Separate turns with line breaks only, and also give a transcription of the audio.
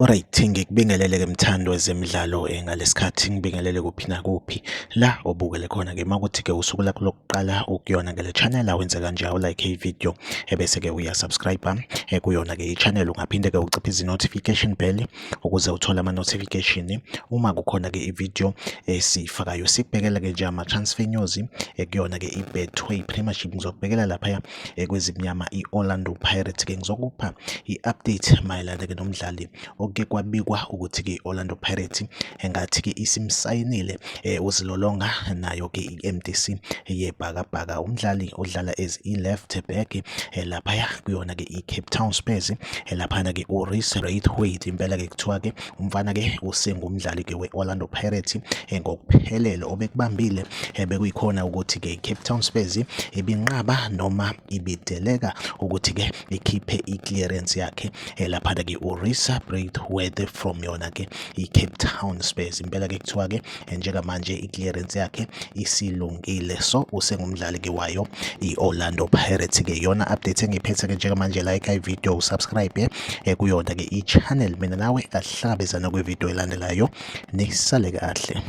Alright, ngikubingelele-ke mthando wezemidlalo ngalesikhathi ngibingelele kuphi nakuphi la obukele khona-ke makuthi-ke usuku lakho lokuqala ukuyona ngale channel awenze kanje like ivideo ebese-ke uyasubscribe kuyona-ke i-channel, ungaphinde-ke uciphe notification bell ukuze uthole ama-notification uma kukhona-ke ivideo esiyifakayo. Sikubhekela-ke nje ama-transfer news kuyona-ke i-Betway Premiership. Ngizokubhekela laphaya kwezimnyama i-Orlando Pirates-ke ngizokupha i-update mayelana-ke nomdlali okuke kwabikwa ukuthi-ke i-Orlando Pirates engathi-ke isimsayinile uzilolonga nayo-ke i-MDC yebhakabhaka, umdlali odlala as i-left back laphaya kuyona-ke i-Cape Town Spurs laphana-ke u-Reece Braithwaite. Impela-ke kuthiwa-ke umfana-ke usengumdlali-ke we-Orlando Pirates ngokuphelele obekubambile bekuyikhona ukuthi-ke i-Cape Town Spurs ibinqaba noma ibideleka ukuthi-ke ikhiphe i-clearance yakhe laphana-ke u-Reece Braithwaite from yona-ke i-Cape Town Spurs. Impela-ke kuthiwa-ke njengamanje i-clearance yakhe isilungile, so usengumdlali-ke wayo i-Orlando Pirates-ke. Iyona update engiphethe-ke njengamanje, like ivideo, usubscribe kuyona-ke i-channel. Mina nawe asihlangabezana kwivideo elandelayo, nisale kahle.